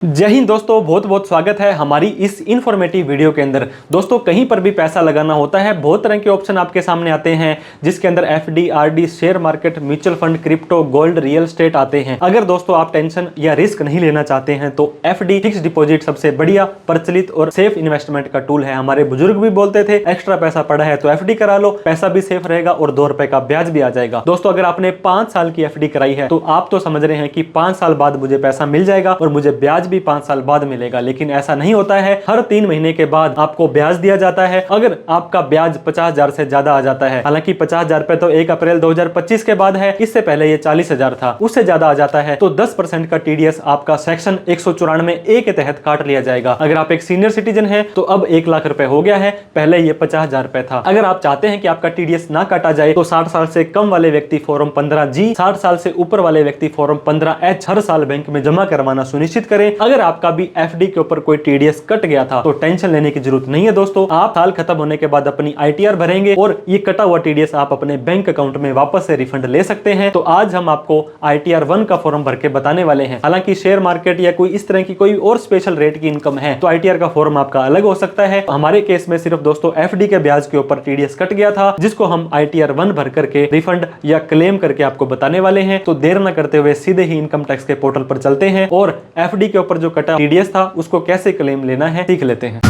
जय हिंद दोस्तों, बहुत बहुत स्वागत है हमारी इस इन्फॉर्मेटिव वीडियो के अंदर। दोस्तों, कहीं पर भी पैसा लगाना होता है, बहुत तरह के ऑप्शन आपके सामने आते हैं, जिसके अंदर FD, RD, share market, mutual fund, crypto, gold, real estate आते हैं। अगर दोस्तों आप टेंशन या रिस्क नहीं लेना चाहते हैं तो एफडी फिक्स डिपॉजिट सबसे बढ़िया, प्रचलित और सेफ इन्वेस्टमेंट का टूल है। हमारे बुजुर्ग भी बोलते थे एक्स्ट्रा पैसा पड़ा है तो एफडी करा लो, पैसा भी सेफ रहेगा और 2 रुपए का ब्याज भी आ जाएगा। दोस्तों, अगर आपने 5 साल की एफडी कराई है तो आप तो समझ रहे हैं कि 5 साल बाद मुझे पैसा मिल जाएगा और मुझे ब्याज भी 5 साल बाद मिलेगा, लेकिन ऐसा नहीं होता है। हर 3 महीने के बाद आपको ब्याज दिया जाता है। अगर आपका ब्याज 50,000 से ज्यादा आ जाता है, हालांकि 50,000 रुपए तो 1 अप्रैल 2025 के बाद है, इससे पहले ये 40,000 था, उससे ज्यादा आ जाता है तो 10% का टीडीएस आपका सेक्शन 194A के तहत काट लिया जाएगा। अगर आप एक सीनियर सिटीजन है तो अब 1 लाख रुपए हो गया है, पहले ये 50,000 रुपए था। अगर आप चाहते हैं कि आपका टीडीएस ना काटा जाए तो 60 साल से कम वाले व्यक्ति फॉर्म 15G, 60 साल से ऊपर वाले व्यक्ति फॉर्म 15H हर साल बैंक में जमा करवाना सुनिश्चित करें। अगर आपका भी एफडी के ऊपर कोई टीडीएस कट गया था तो टेंशन लेने की जरूरत नहीं है दोस्तों। आप साल खत्म होने के बाद अपनी आईटीआर भरेंगे और ये कटा हुआ टीडीएस आप अपने बैंक अकाउंट में वापस से रिफंड ले सकते हैं। तो आज हम आपको आईटीआर 1 का फॉर्म भर के बताने वाले हैं। हालांकि शेयर मार्केट या कोई इस तरह की कोई और स्पेशल रेट की इनकम है तो आईटीआर का फॉर्म आपका अलग हो सकता है। हमारे केस में सिर्फ दोस्तों एफडी के ब्याज के ऊपर टीडीएस कट गया था, जिसको हम आईटीआर 1 भर करके रिफंड या क्लेम करके आपको बताने वाले हैं। तो देर न करते हुए सीधे ही इनकम टैक्स के पोर्टल पर चलते हैं और एफडी के ऊपर जो कटा टीडीएस था उसको कैसे क्लेम लेना है सीख लेते हैं।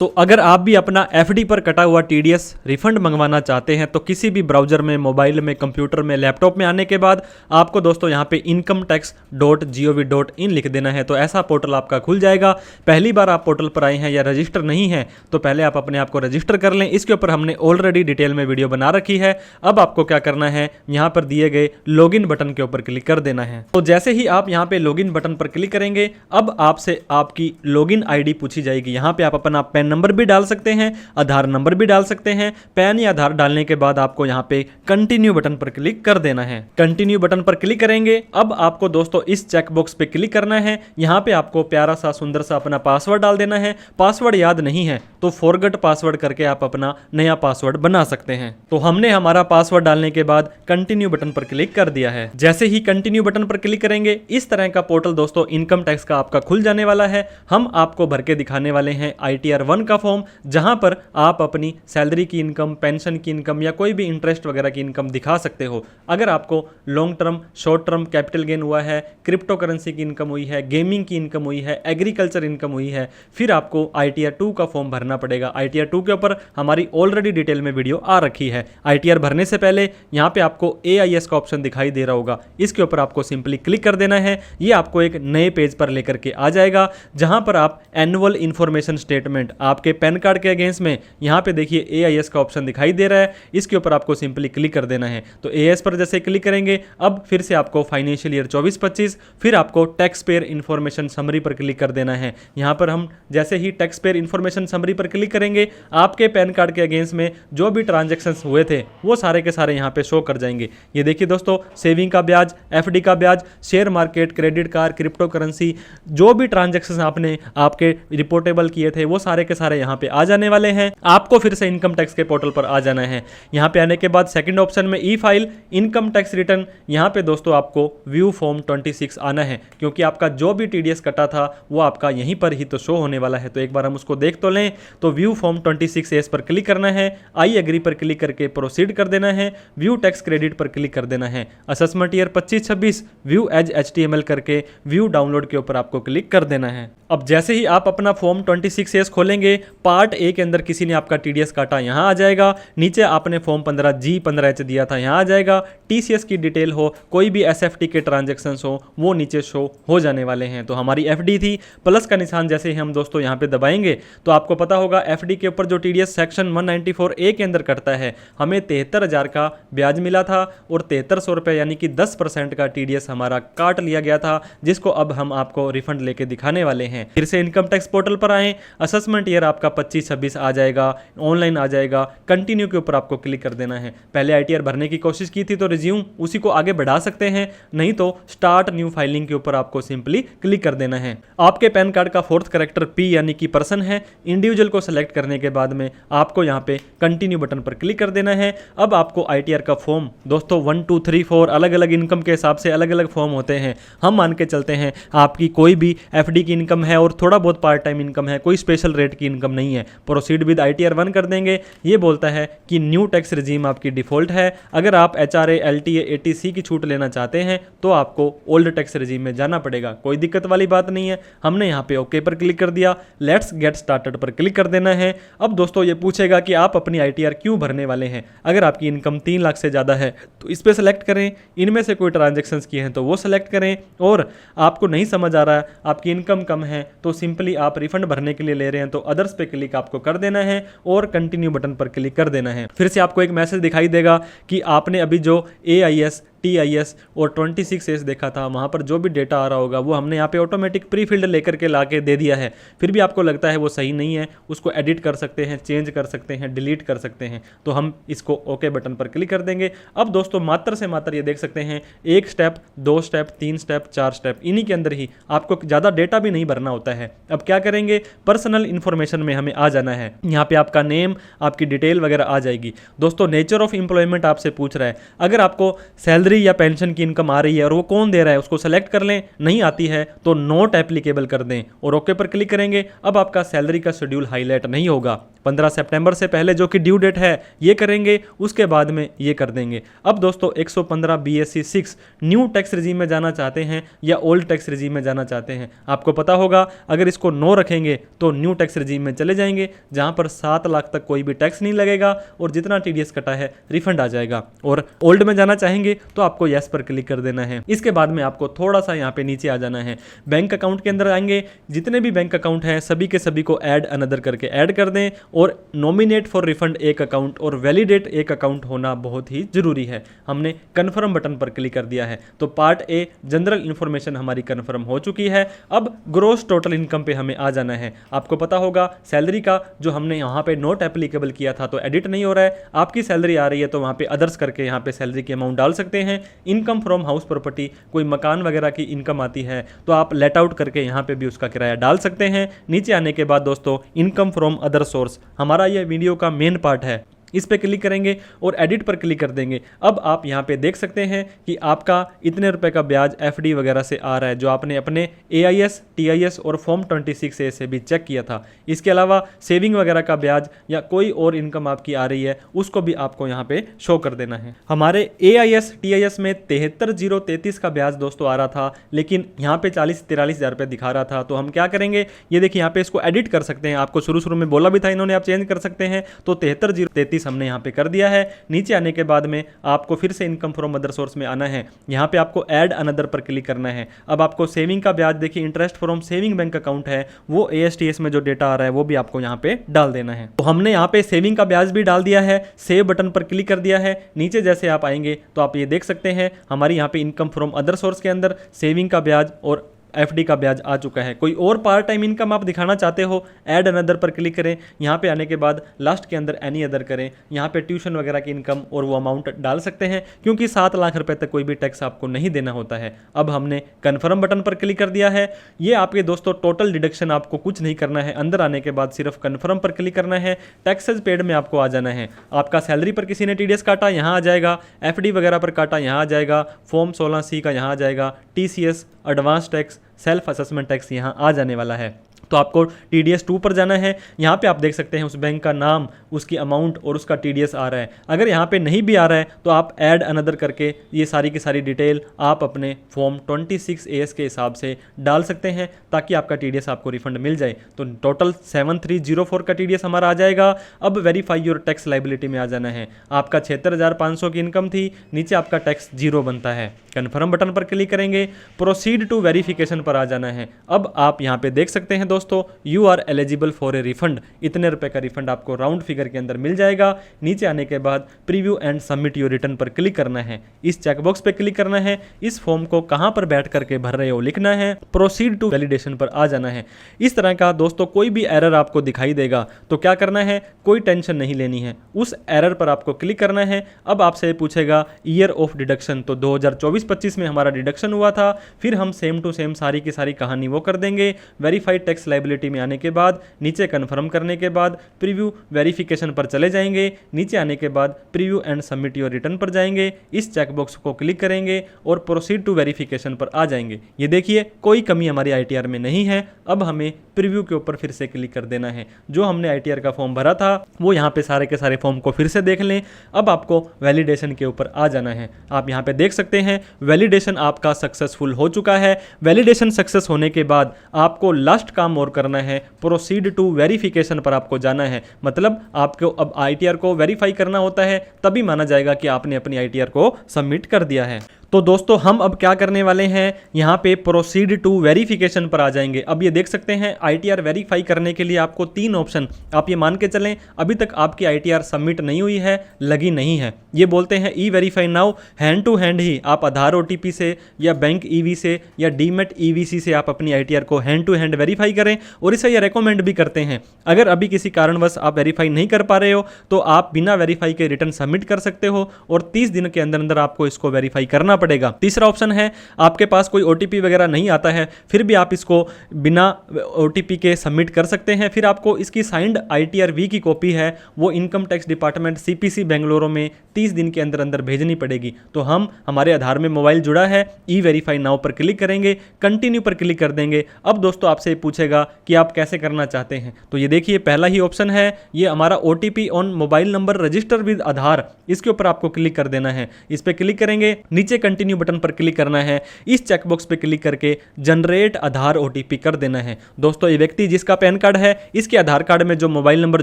तो अगर आप भी अपना एफडी पर कटा हुआ टीडीएस रिफंड मंगवाना चाहते हैं तो किसी भी ब्राउजर में, मोबाइल में, कंप्यूटर में, लैपटॉप में आने के बाद आपको दोस्तों यहाँ पे incometax.gov.in लिख देना है। तो ऐसा पोर्टल आपका खुल जाएगा। पहली बार आप पोर्टल पर आए हैं या रजिस्टर नहीं है तो पहले आप अपने आप को रजिस्टर कर लें। इसके ऊपर हमने ऑलरेडी डिटेल में वीडियो बना रखी है। अब आपको क्या करना है, यहाँ पर दिए गए लॉगिन बटन के ऊपर क्लिक कर देना है। तो जैसे ही आप यहाँ पे लॉगिन बटन पर क्लिक करेंगे अब आपसे आपकी लॉगिन आईडी पूछी जाएगी। यहाँ पे आप अपना पैन नंबर भी डाल सकते हैं, आधार नंबर भी डाल सकते हैं। पैन या आधार डालने के बाद आपको यहाँ पे कंटिन्यू बटन पर क्लिक कर देना है। कंटिन्यू बटन पर क्लिक करेंगे अब आपको दोस्तों इस चेक बॉक्स पे क्लिक करना है। यहाँ पे आपको प्यारा सा सुंदर सा अपना पासवर्ड डाल देना है। पासवर्ड याद नहीं है तो फॉरगेट पासवर्ड करके आप अपना नया पासवर्ड बना सकते हैं। तो हमने हमारा पासवर्ड डालने के बाद कंटिन्यू बटन पर क्लिक कर दिया है। जैसे ही कंटिन्यू बटन पर क्लिक करेंगे इस तरह का पोर्टल दोस्तों इनकम टैक्स का आपका खुल जाने वाला है। हम आपको भर के दिखाने वाले हैं आईटीआर 1 का फॉर्म, जहां पर आप अपनी सैलरी की इनकम, पेंशन की इनकम या कोई भी इंटरेस्ट वगैरह की इनकम दिखा सकते हो। अगर आपको long term, short term capital gain हुआ है, क्रिप्टो करेंसी की इनकम हुई है, गेमिंग की इनकम हुई है, एग्रीकल्चर इनकम हुई है, फिर आपको आईटीआर 2 का फॉर्म भरना पड़ेगा। आईटीआर 2 के ऊपर हमारी ऑलरेडी डिटेल में वीडियो आ रखी है। आईटीआर भरने से पहले यहाँ पे आपको एआईएस का ऑप्शन दिखाई दे रहा होगा, इसके ऊपर आपको सिंपली क्लिक कर देना है। ये आपको एक नए पेज पर लेकर के आ जाएगा जहां पर आप एनुअल इंफॉर्मेशन स्टेटमेंट आपके पैन कार्ड के अगेंस्ट में यहाँ पे देखिए एआईएस का ऑप्शन दिखाई दे रहा है, इसके ऊपर आपको सिंपली क्लिक कर देना है। तो एआईएस पर जैसे क्लिक करेंगे अब फिर से आपको फाइनेंशियल ईयर 24-25, फिर आपको टैक्स पेयर इंफॉर्मेशन समरी पर क्लिक कर देना है। यहाँ पर हम जैसे ही टैक्स पेयर इंफॉर्मेशन समरी पर क्लिक करेंगे आपके पैन कार्ड के अगेंस्ट में जो भी ट्रांजेक्शन हुए थे वो सारे के सारे यहाँ पे शो कर जाएंगे। ये देखिए दोस्तों, सेविंग का ब्याज, एफडी का ब्याज, share market, credit card, crypto currency, जो भी ट्रांजेक्शन आपने आपके रिपोर्टेबल किए थे वो सारे के सारे यहाँ पे आ जाने वाले हैं। आपको फिर से इनकम टैक्स के पोर्टल पर आ जाना है। यहाँ पे आने के बाद सेकंड ऑप्शन में ई फाइल इनकम टैक्स रिटर्न, यहाँ पे दोस्तों आपको व्यू फॉर्म 26 आना है, क्योंकि आपका जो भी टीडीएस कटा था वो आपका यहीं पर ही तो शो होने वाला है। तो एक बार हम उसको देख तो लें। तो व्यू फॉर्म 26 पर क्लिक करना है, आई एग्री पर क्लिक करके प्रोसीड कर देना है, व्यू टैक्स क्रेडिट पर क्लिक कर देना है, assessment year 25-26 view as HTML करके व्यू डाउनलोड के ऊपर आपको क्लिक कर देना है। अब जैसे ही आप अपना फॉर्म 26 खोलेंगे पार्ट ए के अंदर किसी ने आपका टीडीएस काटा यहाँ आ जाएगा। नीचे आपने फॉर्म 15G 15H दिया था यहाँ आ जाएगा। टीसीएस की डिटेल हो, कोई भी एसएफटी के ट्रांजैक्शंस हो वो नीचे शो हो जाने वाले हैं। तो हमारी एफडी थी, प्लस का निशान जैसे ही हम दोस्तों यहाँ पे दबाएंगे तो आपको पता होगा एफडी के ऊपर जो टीडीएस सेक्शन 194A के अंदर कटता है, हमें 73,000 का ब्याज मिला था और 7300 रुपये यानी कि 10% का टीडीएस हमारा काट लिया गया था, जिसको अब हम आपको रिफंड लेके दिखाने वाले हैं। फिर से इनकम टैक्स पोर्टल पर आए, असेसमेंट करंट ईयर आपका 25-26 आ जाएगा, ऑनलाइन आ जाएगा। कंटिन्यू के ऊपर आपको क्लिक कर देना है। पहले आईटीआर भरने की कोशिश की थी तो रिज्यूम, उसी को आगे बढ़ा सकते हैं, नहीं तो स्टार्ट न्यू फाइलिंग के ऊपर आपको सिंपली क्लिक कर देना है। आपके पैन कार्ड का 4th कैरेक्टर पी यानी कि पर्सन है। इंडिविजुअल को सेलेक्ट करने के बाद में आपको यहाँ पे कंटिन्यू बटन पर क्लिक कर देना है। अब आपको आईटीआर का फॉर्म दोस्तों 1 2 3 4 अलग अलग इनकम के हिसाब से अलग अलग फॉर्म होते हैं। हम मान के चलते हैं आपकी कोई भी एफडी की इनकम है और थोड़ा बहुत पार्ट टाइम इनकम है, कोई स्पेशल रेट की इनकम नहीं है। प्रोसीड विद आईटीआर 1 कर देंगे। ये बोलता है कि न्यू टैक्स रिजीम आपकी डिफॉल्ट है। अगर आप एचआरए, एलटीए, एटीसी की छूट लेना चाहते हैं तो आपको ओल्ड टैक्स रिजीम में जाना पड़ेगा। कोई दिक्कत वाली बात नहीं है। हमने यहाँ पे ओके पर क्लिक कर दिया। लेट्स गेट स्टार्टेड पर क्लिक कर देना है। अब दोस्तों ये पूछेगा कि आप अपनी आईटीआर क्यों भरने वाले हैं। अगर आपकी इनकम 3 लाख से ज़्यादा है तो इस पर सेलेक्ट करें, इनमें से कोई ट्रांजेक्शन्स किए हैं तो वो सेलेक्ट करें, और आपको नहीं समझ आ रहा है, आपकी इनकम कम है तो सिंपली आप रिफंड भरने के लिए ले रहे हैं तो अदर्स पे क्लिक आपको कर देना है और कंटिन्यू बटन पर क्लिक कर देना है। फिर से आपको एक मैसेज दिखाई देगा कि आपने अभी जो AIS, TIS और 26S देखा था, वहाँ पर जो भी डेटा आ रहा होगा वो हमने यहाँ पे ऑटोमेटिक प्री फील्ड लेकर के ला के दे दिया है। फिर भी आपको लगता है वो सही नहीं है, उसको एडिट कर सकते हैं, चेंज कर सकते हैं, डिलीट कर सकते हैं, तो हम इसको ओके बटन पर क्लिक कर देंगे। अब दोस्तों मात्र से मात्र ये देख सकते हैं 1 स्टेप, 2 स्टेप, 3 स्टेप, 4 स्टेप, इन्हीं के अंदर ही आपको ज़्यादा डेटा भी नहीं भरना होता है। अब क्या करेंगे, पर्सनल इन्फॉर्मेशन में हमें आ जाना है। यहाँ पे आपका नेम, आपकी डिटेल वगैरह आ जाएगी। दोस्तों नेचर ऑफ एम्प्लॉयमेंट आपसे पूछ रहा है। अगर आपको सैलरी या पेंशन की इनकम आ रही है और वो कौन दे रहा है उसको सेलेक्ट कर लें, नहीं आती है तो नॉट एप्लीकेबल कर दें और ओके पर क्लिक करेंगे। अब आपका सैलरी का शेड्यूल हाईलाइट नहीं होगा। 15 सितंबर से पहले जो कि ड्यू डेट है ये करेंगे, उसके बाद में ये कर देंगे। अब दोस्तों 115 BSc 6 न्यू टैक्स रिजीम में जाना चाहते हैं या ओल्ड टैक्स रिजीम में जाना चाहते हैं, आपको पता होगा अगर इसको नो रखेंगे तो न्यू टैक्स रिजीम में चले जाएंगे, जहां पर 7 लाख तक कोई भी टैक्स नहीं लगेगा और जितना TDS कटा है रिफंड आ जाएगा। और ओल्ड में जाना चाहेंगे तो आपको यस पर क्लिक कर देना है। इसके बाद में आपको थोड़ा सा यहाँ पे नीचे आ जाना है। बैंक अकाउंट के अंदर आएंगे, जितने भी बैंक अकाउंट हैं सभी के सभी को ऐड अनदर करके ऐड कर दें और नॉमिनेट फॉर रिफंड एक अकाउंट और वैलिडेट एक अकाउंट होना बहुत ही जरूरी है। हमने कन्फर्म बटन पर क्लिक कर दिया है तो पार्ट ए जनरल इंफॉर्मेशन हमारी कन्फर्म हो चुकी है। अब ग्रोस टोटल इनकम पे हमें आ जाना है। आपको पता होगा सैलरी का जो हमने यहाँ पे नॉट एप्लीकेबल किया था तो एडिट नहीं हो रहा है। आपकी सैलरी आ रही है तो वहाँ पे अदर्स करके यहाँ पे सैलरी की अमाउंट डाल सकते हैं। इनकम फ्रॉम हाउस प्रॉपर्टी, कोई मकान वगैरह की इनकम आती है तो आप लेट आउट करके यहाँ पे भी उसका किराया डाल सकते हैं। नीचे आने के बाद दोस्तों इनकम फ्रॉम अदर सोर्स हमारा ये वीडियो का मेन पार्ट है, इस पे क्लिक करेंगे और एडिट पर क्लिक कर देंगे। अब आप यहाँ पे देख सकते हैं कि आपका इतने रुपए का ब्याज एफडी वगैरह से आ रहा है जो आपने अपने AIS, TIS और फॉर्म 26A से भी चेक किया था। इसके अलावा सेविंग वगैरह का ब्याज या कोई और इनकम आपकी आ रही है उसको भी आपको यहाँ पे शो कर देना है। हमारे AIS, TIS में 73,033 का ब्याज दोस्तों आ रहा था, लेकिन यहाँ पे 40-43 हज़ार रुपये दिखा रहा था। तो हम क्या करेंगे, ये देखिए यहाँ पे इसको एडिट कर सकते हैं। आपको शुरू में बोला भी था इन्होंने आप चेंज कर सकते हैं, तो 73,033 हमने यहाँ पे कर दिया है। नीचे आने के बाद में आपको फिर से इनकम फ्रॉम अदर सोर्स में आना है। यहाँ पे आपको ऐड अनदर पर क्लिक करना है। अब आपको सेविंग का ब्याज देखिए, interest from saving bank account है, वो ASTS में जो डेटा आ रहा है वो भी आपको यहाँ पे डाल देना है। तो हमने यहाँ पे सेविंग का ब्याज भी डाल दिया है, सेव बटन पर क्लिक कर दिया है। नीचे जैसे आप आएंगे तो आप ये देख सकते हैं हमारी यहाँ पे इनकम फ्रॉम अदर सोर्स के अंदर सेविंग का ब्याज और FD का ब्याज आ चुका है। कोई और पार्ट टाइम इनकम आप दिखाना चाहते हो, ऐड अनदर पर क्लिक करें। यहाँ पे आने के बाद लास्ट के अंदर एनी अदर करें। यहाँ पे ट्यूशन वगैरह की इनकम और वो अमाउंट डाल सकते हैं, क्योंकि 7 लाख रुपए तक कोई भी टैक्स आपको नहीं देना होता है। अब हमने कन्फर्म बटन पर क्लिक कर दिया है। ये आपके दोस्तों टोटल डिडक्शन, आपको कुछ नहीं करना है। अंदर आने के बाद सिर्फ कन्फर्म पर क्लिक करना है। टैक्सेस पेड में आपको आ जाना है। आपका सैलरी पर किसी ने TDS काटा, यहाँ आ जाएगा। FD वगैरह पर काटा, यहाँ आ जाएगा। फॉर्म 16C का यहाँ आ जाएगा। TCS, advance tax, self assessment tax यहाँ आ जाने वाला है। तो आपको TDS 2 पर जाना है। यहाँ पे आप देख सकते हैं उस बैंक का नाम, उसकी अमाउंट और उसका TDS आ रहा है। अगर यहाँ पे नहीं भी आ रहा है तो आप ऐड अनदर करके ये सारी की सारी डिटेल आप अपने फॉर्म 26AS के हिसाब से डाल सकते हैं, ताकि आपका TDS आपको रिफंड मिल जाए। तो टोटल 7304 का TDS हमारा आ जाएगा। अब वेरीफाई योर टैक्स लाइबिलिटी में आ जाना है। आपका 76,500 की इनकम थी, नीचे आपका टैक्स 0 बनता है। कन्फर्म बटन पर क्लिक करेंगे, प्रोसीड टू वेरिफिकेशन पर आ जाना है। अब आप यहाँ पे देख सकते हैं दोस्तों, you are eligible for a refund, इतने रुपए का रिफंड आपको राउंड फिगर के अंदर मिल जाएगा। नीचे आने के बाद preview and submit your return पर क्लिक करना है, इस चेकबॉक्स पे क्लिक करना है, इस फॉर्म को कहां पर बैठ करके भर रहे हो लिखना है, प्रोसीड टू वैलिडेशन पर आ जाना है। इस तरह का दोस्तों कोई भी एरर आपको दिखाई देगा तो क्या करना है, कोई टेंशन नहीं लेनी है, उस एरर पर आपको क्लिक करना है। अब आपसे पूछेगा ईयर ऑफ डिडक्शन, तो 2024-25 में हमारा डिडक्शन हुआ था, फिर हम सेम टू सेम सारी की सारी कहानी वो कर देंगे। वेरीफाइड टैक्स लायबिलिटी में आने के बाद नीचे कन्फर्म करने के बाद प्रीव्यू वेरिफिकेशन पर चले जाएंगे, नीचे आने के बाद preview and submit your return पर जाएंगे, इस चेकबॉक्स को क्लिक करेंगे और प्रोसीड टू वेरिफिकेशन पर आ जाएंगे। ये देखिए कोई कमी हमारी आईटीआर में नहीं है। अब हमें प्रीव्यू के ऊपर फिर से क्लिक कर देना है। जो हमने आईटीआर का फॉर्म भरा था वो यहाँ पे सारे के सारे फॉर्म को फिर से देख लें। अब आपको वैलिडेशन के ऊपर आ जाना है। आप यहाँ पे देख सकते हैं वैलिडेशन आपका सक्सेसफुल हो चुका है। वैलिडेशन सक्सेस होने के बाद आपको लास्ट काम और करना है, प्रोसीड टू वेरिफिकेशन पर आपको जाना है। मतलब आपको अब आईटीआर को वेरीफाई करना होता है, तभी माना जाएगा कि आपने अपनी आईटीआर को सबमिट कर दिया है। तो दोस्तों हम अब क्या करने वाले हैं, यहाँ पे प्रोसीड टू वेरिफिकेशन पर आ जाएंगे। अब ये देख सकते हैं आईटीआर वेरीफाई करने के लिए आपको 3 ऑप्शन, आप ये मान के चलें अभी तक आपकी आईटीआर सबमिट नहीं हुई है, लगी नहीं है। ये बोलते हैं e verify now, hand to hand ही आप आधार ओटीपी से या बैंक ईवी से या डीमेट ईवीसी से आप अपनी आईटीआर को हैंड टू हैंड वेरीफाई करें। और इसे ये रेकमेंड भी करते हैं, अगर अभी किसी कारणवश आप वेरीफाई नहीं कर पा रहे हो तो आप बिना वेरीफाई के रिटर्न सबमिट कर सकते हो और 30 दिन के अंदर अंदर आपको इसको वेरीफाई करना पड़ेगा। तीसरा ऑप्शन है आपके पास कोई ओटीपी वगैरह नहीं आता है, फिर भी आप इसको बिना ओटीपी के सबमिट कर सकते हैं। फिर आपको इसकी साइंड आईटीआर वी की कॉपी है वो income tax department CPC Bengaluru में 30 दिन के अंदर अंदर भेजनी पड़ेगी। तो हम हमारे आधार में मोबाइल जुड़ा है, ई वेरीफाई नाउ पर क्लिक करेंगे, कंटिन्यू पर क्लिक कर देंगे। अब दोस्तों आपसे पूछेगा कि आप कैसे करना चाहते हैं, तो ये देखिए पहला ही ऑप्शन है, ये हमारा OTP on mobile number register with Aadhaar, इसके ऊपर आपको क्लिक कर देना है। इस पर क्लिक करेंगे, नीचे कंटिन्यू बटन पर क्लिक करना है, इस चेकबॉक्स पे क्लिक करके जनरेट आधार ओटीपी कर देना है। दोस्तों ये व्यक्ति जिसका पैन कार्ड है, इसके आधार कार्ड में जो मोबाइल नंबर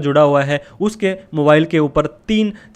जुड़ा हुआ है उसके मोबाइल के ऊपर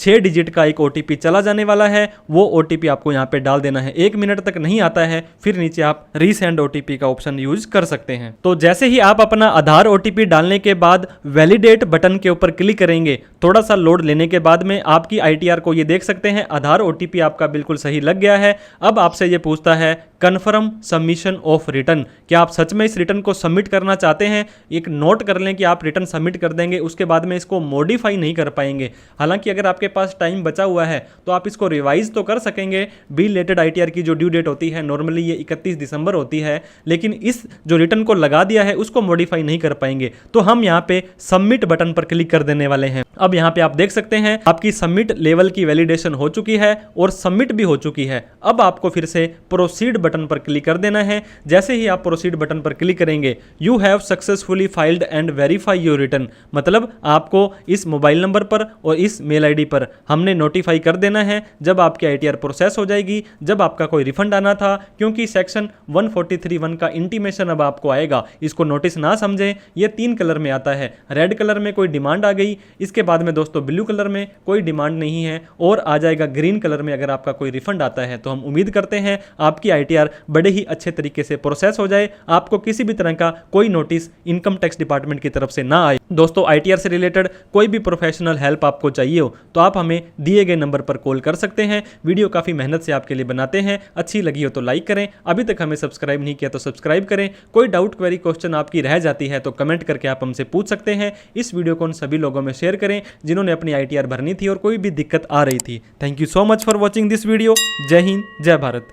6 डिजिट का एक ओटीपी चला जाने वाला है, वो ओटीपी आपको यहाँ पे डाल देना है। 1 मिनट तक नहीं आता है, फिर नीचे आप रीसेंड ओटीपी का ऑप्शन यूज कर सकते हैं। तो जैसे ही आप अपना आधार ओटीपी डालने के बाद वैलिडेट बटन के ऊपर क्लिक करेंगे, थोड़ा सा लोड लेने के बाद में आपकी आईटीआर को ये देख सकते हैं आधार ओटीपी आपका बिल्कुल सही लग गया है। अब आपसे ये पूछता है कन्फर्म सबमिशन ऑफ रिटर्न, क्या आप सच में इस रिटर्न को सबमिट करना चाहते हैं। एक नोट कर लें कि आप रिटर्न सबमिट कर देंगे, उसके बाद में इसको मॉडिफाई नहीं कर पाएंगे। हालांकि अगर आपके पास टाइम बचा हुआ है तो आप इसको रिवाइज तो कर सकेंगे। बी रिलेटेड आईटीआर की जो ड्यू डेट होती है नॉर्मली ये 31 दिसंबर होती है, लेकिन इस जो रिटर्न को लगा दिया है उसको मॉडिफाई नहीं कर पाएंगे। तो हम यहाँ पे सबमिट बटन पर क्लिक कर देने वाले हैं। अब यहाँ पे आप देख सकते हैं आपकी सबमिट लेवल की वैलिडेशन हो चुकी है और सबमिट भी हो चुकी है। अब आपको फिर से प्रोसीड बटन पर क्लिक कर देना है। जैसे ही आप प्रोसीड बटन पर क्लिक करेंगे, you have successfully filed and verify your return, मतलब आपको इस मोबाइल नंबर पर और इस मेल आईडी पर हमने नोटिफाई कर देना है जब आपकी आईटीआर प्रोसेस हो जाएगी, जब आपका कोई रिफंड आना था। क्योंकि सेक्शन 143(1) का इंटीमेशन अब आपको आएगा, इसको नोटिस ना समझें। ये 3 कलर में आता है, रेड कलर में कोई डिमांड आ गई, इसके बाद में दोस्तों ब्लू कलर में कोई डिमांड नहीं है, और आ जाएगा ग्रीन कलर में अगर आपका कोई रिफंड आता है। तो हम उम्मीद करते हैं आपकी आईटीआर बड़े ही अच्छे तरीके से प्रोसेस हो जाए, आपको किसी भी तरह का कोई नोटिस इनकम टैक्स डिपार्टमेंट की तरफ से ना आए। दोस्तों आईटीआर से रिलेटेड कोई भी प्रोफेशनल हेल्प आपको चाहिए हो तो आप हमें दिए गए नंबर पर कॉल कर सकते हैं। वीडियो काफ़ी मेहनत से आपके लिए बनाते हैं, अच्छी लगी हो तो लाइक करें, अभी तक हमें सब्सक्राइब नहीं किया तो सब्सक्राइब करें। कोई डाउट क्वेरी क्वेश्चन आपकी रह जाती है तो कमेंट करके आप हमसे पूछ सकते हैं। इस वीडियो को उन सभी लोगों में शेयर करें जिन्होंने अपनी आईटीआर भरनी थी और कोई भी दिक्कत आ रही थी। Thank you so much for watching this video. जय हिंद, जय भारत।